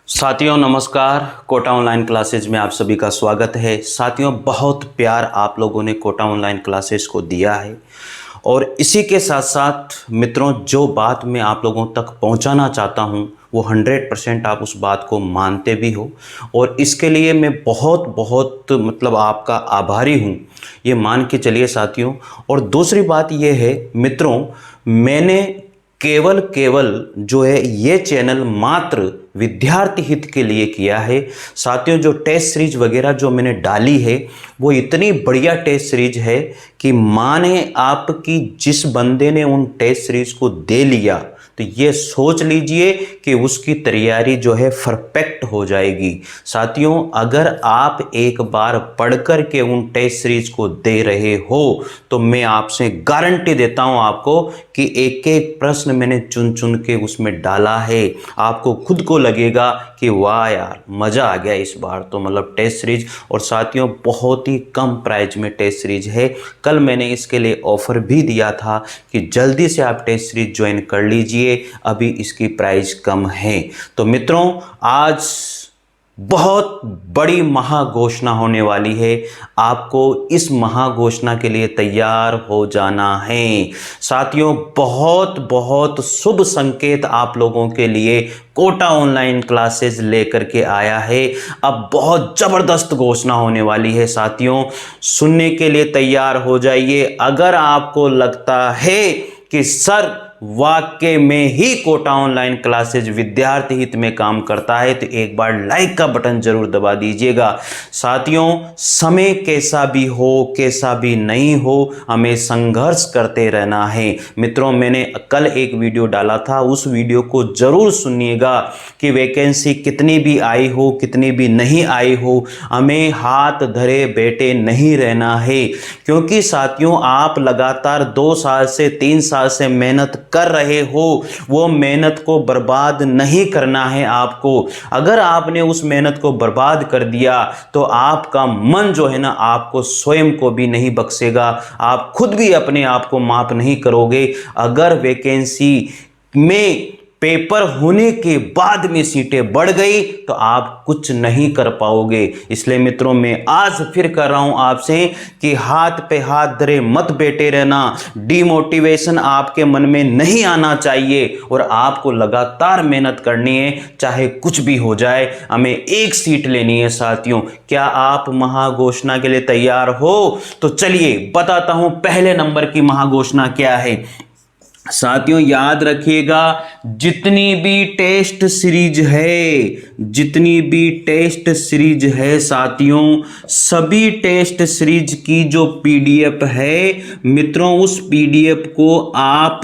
साथियों नमस्कार। Kota online classes में आप सभी का स्वागत है। साथियों बहुत प्यार आप लोगों ने कोटा ऑनलाइन क्लासेज को दिया है और इसी के साथ साथ मित्रों जो बात मैं आप लोगों तक पहुंचाना चाहता हूं वो 100% आप उस बात को मानते भी हो और इसके लिए मैं बहुत बहुत आपका आभारी हूं, ये मान के चलिए साथियों। और दूसरी बात ये है मित्रों, मैंने केवल जो है ये चैनल मात्र विद्यार्थी हित के लिए किया है। साथियों जो टेस्ट सीरीज वगैरह जो मैंने डाली है वो इतनी बढ़िया टेस्ट सीरीज है कि माने आपकी जिस बंदे ने उन टेस्ट सीरीज को दे लिया तो ये सोच लीजिए कि उसकी तैयारी जो है परफेक्ट हो जाएगी। साथियों अगर आप एक बार पढ़ कर के उन टेस्ट सीरीज को दे रहे हो तो मैं आपसे गारंटी देता हूं आपको कि एक एक प्रश्न मैंने चुन चुन के उसमें डाला है। आपको खुद को लगेगा कि वाह यार मज़ा आ गया इस बार तो टेस्ट सीरीज। और साथियों बहुत ही कम प्राइस में टेस्ट सीरीज है। कल मैंने इसके लिए ऑफर भी दिया था कि जल्दी से आप टेस्ट सीरीज ज्वाइन कर लीजिए, अभी इसकी प्राइस कम है। तो मित्रों आज बहुत बड़ी महाघोषणा होने वाली है, आपको इस महाघोषणा के लिए तैयार हो जाना है। साथियों बहुत बहुत शुभ संकेत आप लोगों के लिए कोटा ऑनलाइन क्लासेस लेकर के आया है। अब बहुत जबरदस्त घोषणा होने वाली है साथियों, सुनने के लिए तैयार हो जाइए। अगर आपको लगता है कि सर वाकई में ही कोटा ऑनलाइन क्लासेज विद्यार्थी हित में काम करता है तो एक बार लाइक का बटन जरूर दबा दीजिएगा। साथियों समय कैसा भी हो कैसा भी नहीं हो हमें संघर्ष करते रहना है। मित्रों मैंने कल एक वीडियो डाला था, उस वीडियो को जरूर सुनिएगा कि वैकेंसी कितनी भी आई हो कितनी भी नहीं आई हो हमें हाथ धरे बैठे नहीं रहना है। क्योंकि साथियों आप लगातार 2 साल से 3 साल से मेहनत कर रहे हो, वो मेहनत को बर्बाद नहीं करना है आपको। अगर आपने उस मेहनत को बर्बाद कर दिया तो आपका मन जो है ना आपको स्वयं को भी नहीं बख्शेगा, आप खुद भी अपने आप को माफ नहीं करोगे। अगर वैकेंसी में पेपर होने के बाद में सीटें बढ़ गई तो आप कुछ नहीं कर पाओगे। इसलिए मित्रों मैं आज फिर कर रहा हूं आपसे कि हाथ पे हाथ धरे मत बैठे रहना, डिमोटिवेशन आपके मन में नहीं आना चाहिए और आपको लगातार मेहनत करनी है, चाहे कुछ भी हो जाए। हमें एक सीट लेनी है साथियों। क्या आप महाघोषणा के लिए तैयार हो? तो चलिए बताता हूं पहले नंबर की महाघोषणा क्या है। साथियों याद रखिएगा जितनी भी टेस्ट सीरीज है साथियों, सभी टेस्ट सीरीज की जो पीडीएफ है मित्रों उस पीडीएफ को आप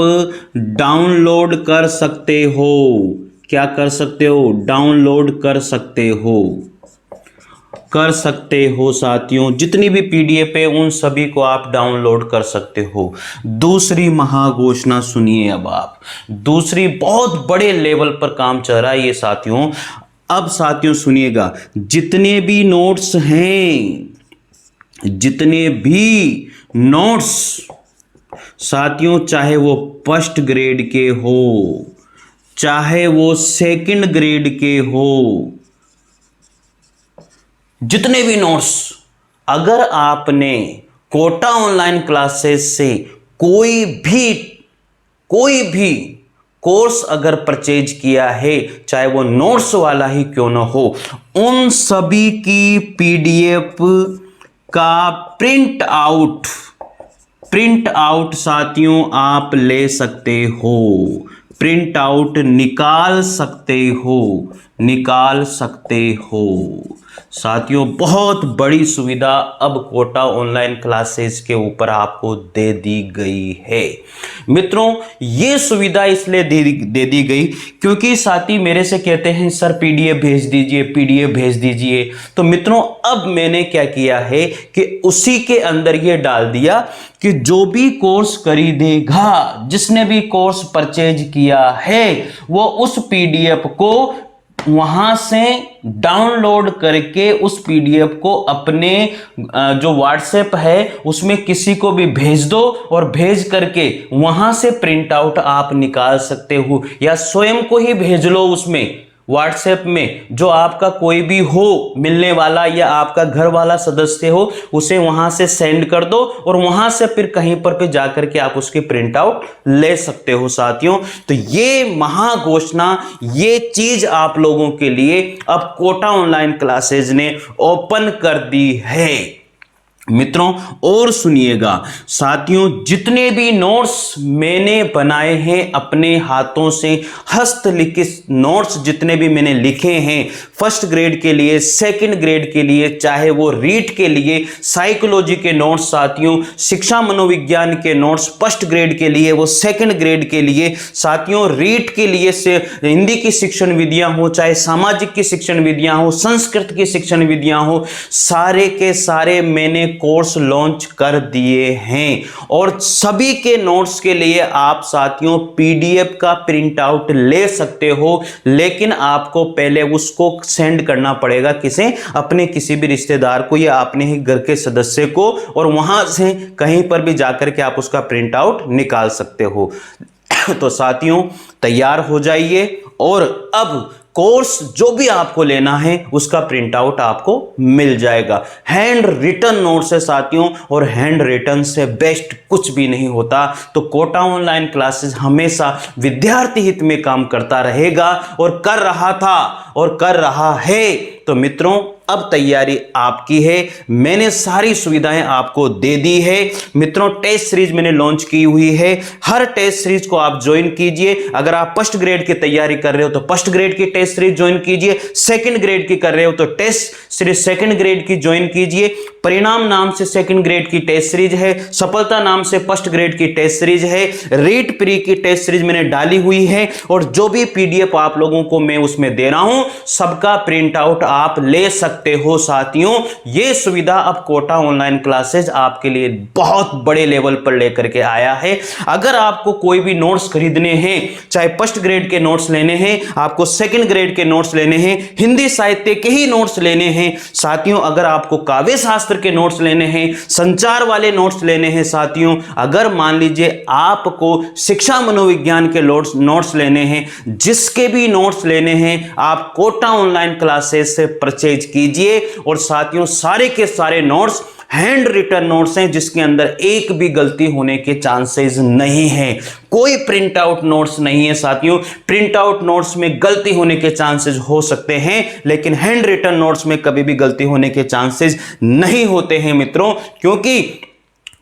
डाउनलोड कर सकते हो। क्या कर सकते हो? डाउनलोड कर सकते हो साथियों। जितनी भी पीडीएफ है उन सभी को आप डाउनलोड कर सकते हो। दूसरी महाघोषणा सुनिए। अब आप दूसरी बहुत बड़े लेवल पर काम चल रहा है ये साथियों। अब साथियों सुनिएगा, जितने भी नोट्स साथियों चाहे वो फर्स्ट ग्रेड के हो चाहे वो सेकंड ग्रेड के हो, जितने भी नोट्स अगर आपने कोटा ऑनलाइन क्लासेस से कोई भी कोर्स अगर परचेज किया है चाहे वो नोट्स वाला ही क्यों ना हो, उन सभी की पीडीएफ का प्रिंट आउट साथियों आप ले सकते हो, प्रिंट आउट निकाल सकते हो साथियों। बहुत बड़ी सुविधा अब कोटा ऑनलाइन क्लासेस के ऊपर आपको दे दी गई है। मित्रों ये सुविधा इसलिए दे दी गई क्योंकि साथी मेरे से कहते हैं सर पीडीएफ भेज दीजिए। तो मित्रों अब मैंने क्या किया है कि उसी के अंदर ये डाल दिया कि जो भी कोर्स खरीदेगा, जिसने भी कोर्स परचेज किया है वो उस पीडीएफ को वहां से डाउनलोड करके उस पीडीएफ को अपने जो व्हाट्सएप है उसमें किसी को भी भेज दो और भेज करके वहां से प्रिंट आउट आप निकाल सकते हो या स्वयं को ही भेज लो उसमें व्हाट्सएप में जो आपका कोई भी हो मिलने वाला या आपका घर वाला सदस्य हो, उसे वहां से सेंड कर दो और वहां से फिर कहीं पर पे जाकर के आप उसकी प्रिंट आउट ले सकते हो साथियों। तो ये महाघोषणा, ये चीज आप लोगों के लिए अब कोटा ऑनलाइन क्लासेज ने ओपन कर दी है मित्रों। और सुनिएगा साथियों, जितने भी नोट्स मैंने बनाए हैं अपने हाथों से, हस्तलिखित नोट्स जितने भी मैंने लिखे हैं फर्स्ट ग्रेड के लिए, सेकंड ग्रेड के लिए, चाहे वो रीट के लिए, साइकोलॉजी के नोट्स साथियों, शिक्षा मनोविज्ञान के नोट्स फर्स्ट ग्रेड के लिए, वो सेकंड ग्रेड के लिए साथियों, रीट के लिए से हिंदी की शिक्षण विधियां हो, चाहे सामाजिक की शिक्षण विधियां हो, संस्कृत की शिक्षण विधियां हो, सारे के सारे मैंने कोर्स लॉन्च कर दिए हैं। और सभी के नोट्स के लिए आप साथियों पीडीएफ का प्रिंट आउट ले सकते हो, लेकिन आपको पहले उसको सेंड करना पड़ेगा किसे, अपने किसी भी रिश्तेदार को या अपने ही घर के सदस्य को, और वहां से कहीं पर भी जाकर के आप उसका प्रिंट आउट निकाल सकते हो। तो साथियों तैयार हो जाइए, और अब कोर्स जो भी आपको लेना है उसका प्रिंट आउट आपको मिल जाएगा। हैंड रिटन नोट्स है साथियों, और हैंड रिटन से बेस्ट कुछ भी नहीं होता। तो कोटा ऑनलाइन क्लासेस हमेशा विद्यार्थी हित में काम करता रहेगा, और कर रहा था और कर रहा है। तो मित्रों अब तैयारी आपकी है, मैंने सारी सुविधाएं आपको दे दी है मित्रों। टेस्ट सीरीज मैंने लॉन्च की हुई है, हर टेस्ट सीरीज को आप ज्वाइन कीजिए। अगर आप फर्स्ट ग्रेड की तैयारी कर रहे हो तो फर्स्ट ग्रेड की टेस्ट सीरीज ज्वाइन कीजिए, सेकंड ग्रेड की कर रहे हो तो टेस्ट सीरीज सेकंड ग्रेड की ज्वाइन कीजिए। परिणाम नाम से सेकंड ग्रेड की टेस्ट सीरीज है, सफलता नाम से फर्स्ट ग्रेड की टेस्ट सीरीज है, रीट प्री की टेस्ट सीरीज मैंने डाली हुई है, और जो भी पीडीएफ आप लोगों को मैं उसमें दे रहा हूं सबका प्रिंट आउट आप ले सकते हो साथियों। यह सुविधा अब कोटा ऑनलाइन क्लासेज आपके लिए बहुत बड़े लेवल पर लेकर के आया है। अगर आपको कोई भी नोट्स खरीदने हैं, चाहे फर्स्ट ग्रेड के नोट्स लेने हैं, आपको सेकंड ग्रेड के नोट्स लेने हैं, हिंदी साहित्य के ही नोट्स लेने हैं साथियों, अगर आपको काव्य शास्त्र के नोट्स लेने हैं, संचार वाले नोट्स लेने हैं साथियों, अगर मान लीजिए आपको शिक्षा मनोविज्ञान के नोट्स लेने हैं, जिसके भी नोट्स लेने हैं आप कोटा ऑनलाइन क्लासेस से परचेज कीजिए। और साथियों सारे के सारे नोट्स हैंड रिटन नोट्स हैं, जिसके अंदर एक भी गलती होने के चांसेस नहीं है। कोई प्रिंट आउट नोट्स नहीं है साथियों। प्रिंट आउट नोट्स में गलती होने के चांसेस हो सकते हैं, लेकिन हैंड रिटन नोट्स में कभी भी गलती होने के चांसेस नहीं होते हैं मित्रों, क्योंकि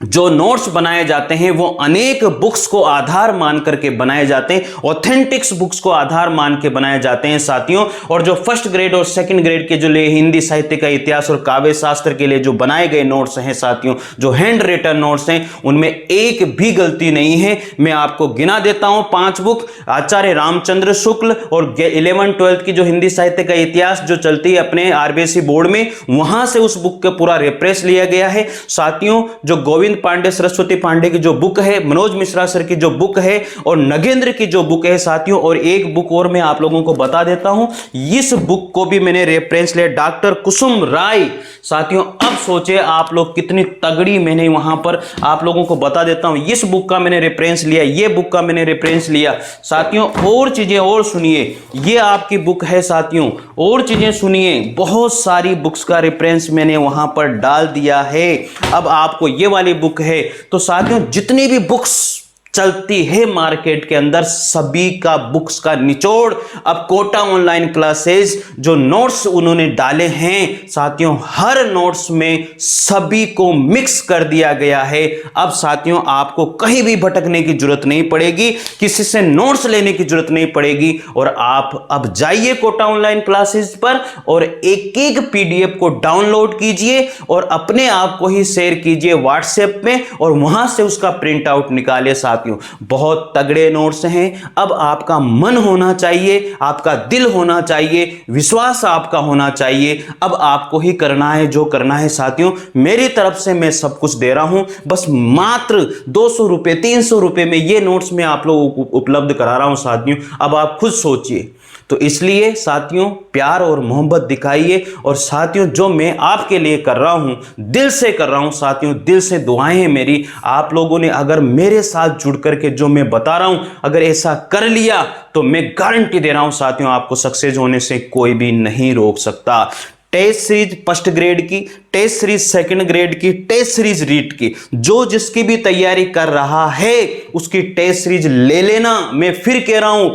जो नोट्स बनाए जाते हैं वो अनेक बुक्स को आधार मान करके बनाए जाते हैं, ऑथेंटिक्स बुक्स को आधार मान के बनाए जाते हैं साथियों। और जो फर्स्ट ग्रेड और सेकंड ग्रेड के जो हिंदी साहित्य का इतिहास और काव्य शास्त्र के लिए जो बनाए गए नोट्स हैं साथियों, जो हैंड रिटन नोट्स हैं, उनमें एक भी गलती नहीं है। मैं आपको गिना देता हूं 5 बुक, आचार्य रामचंद्र शुक्ल और 11-12 की जो हिंदी साहित्य का इतिहास जो चलती है अपने आरबीएसई बोर्ड में, वहां से उस बुक का पूरा रेफरेंस लिया गया है साथियों। जो गोविंद पांडे सरस्वती पांडे की जो बुक है, मनोज मिश्रा सर की जो बुक है, और नगेंद्र की जो बुक है साथियों, और एक बुक और मैं आप लोगों को बता देता हूं, इस बुक को भी मैंने रेफरेंस लिया, डॉक्टर कुसुम राय साथियों। अब सोचे आप लोग कितनी तगड़ी, मैंने वहां पर आप लोगों को बता देता हूं, इस बुक का मैंने रेफरेंस लिया, ये बुक का मैंने रेफरेंस लिया साथियों। और चीजें और सुनिए, ये आपकी बुक है साथियों, और चीजें सुनिए, बहुत सारी बुक्स का रेफरेंस मैंने वहां पर डाल दिया है। अब आपको ये वाली बुक है, तो साथियों जितनी भी बुक्स चलती है मार्केट के अंदर, सभी का बुक्स का निचोड़ अब कोटा ऑनलाइन क्लासेस जो नोट्स उन्होंने डाले हैं साथियों, हर नोट्स में सभी को मिक्स कर दिया गया है। अब साथियों आपको कहीं भी भटकने की जरूरत नहीं पड़ेगी, किसी से नोट्स लेने की जरूरत नहीं पड़ेगी, और आप अब जाइए कोटा ऑनलाइन क्लासेस पर और एक एक पीडीएफ को डाउनलोड कीजिए और अपने आप को ही शेयर कीजिए व्हाट्सएप में, और वहां से उसका प्रिंट आउट निकालिए साथियों। बहुत तगड़े नोट्स हैं। अब आपका मन होना चाहिए, आपका दिल होना चाहिए, विश्वास आपका होना चाहिए। अब आपको ही करना है जो करना है साथियों। मेरी तरफ से मैं सब कुछ दे रहा हूं, बस मात्र 200 रुपए 300 रुपए में ये नोट्स मैं आप लोगों को उपलब्ध करा रहा हूं साथियों। अब आप खुद सोचिए, तो इसलिए साथियों प्यार और मोहब्बत दिखाइए। और साथियों जो मैं आपके लिए कर रहा हूं, दिल से कर रहा हूं साथियों, दिल से दुआएं हैं मेरी। आप लोगों ने अगर मेरे साथ जुड़ करके जो मैं बता रहा हूं अगर ऐसा कर लिया तो मैं गारंटी दे रहा हूं साथियों, आपको सक्सेस होने से कोई भी नहीं रोक सकता। टेस्ट सीरीज फर्स्ट ग्रेड की, टेस्ट सीरीज सेकंड ग्रेड की, टेस्ट सीरीज रीट की, जो जिसकी भी तैयारी कर रहा है उसकी टेस्ट सीरीज ले लेना। मैं फिर कह रहा हूं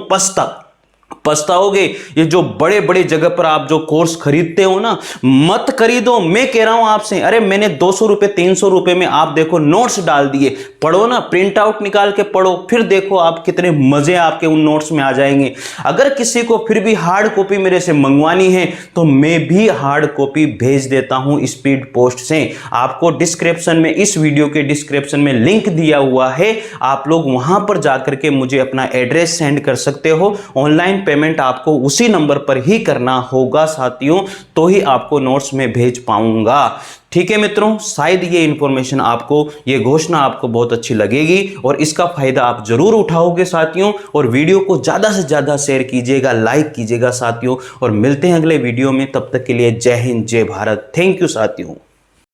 पछताओगे। ये जो बड़े बड़े जगह पर आप जो कोर्स खरीदते हो ना, मत खरीदो। मैं कह रहा हूं आपसे, अरे मैंने 200 रुपए 300 रुपए में आप देखो नोट्स डाल दिए, पढ़ो ना, प्रिंट आउट निकाल के पढ़ो, फिर देखो आप कितने मजे आपके उन नोट्स में आ जाएंगे। अगर किसी को फिर भी हार्ड कॉपी मेरे से मंगवानी है तो मैं भी हार्ड कॉपी भेज देता हूं स्पीड पोस्ट से। आपको डिस्क्रिप्शन में, इस वीडियो के डिस्क्रिप्शन में लिंक दिया हुआ है, आप लोग वहां पर जाकर के मुझे अपना एड्रेस सेंड कर सकते हो। ऑनलाइन पेमेंट आपको उसी नंबर पर ही करना होगा साथियों, तो ही आपको नोट्स में भेज पाऊंगा। ठीक है मित्रों, शायद ये इंफॉर्मेशन आपको, ये घोषणा आपको बहुत अच्छी लगेगी और इसका फायदा आप जरूर उठाओगे साथियों। और वीडियो को ज्यादा से ज्यादा शेयर कीजिएगा, लाइक कीजिएगा साथियों। और मिलते हैं अगले वीडियो में, तब तक के लिए जय हिंद जय भारत। थैंक यू साथियों।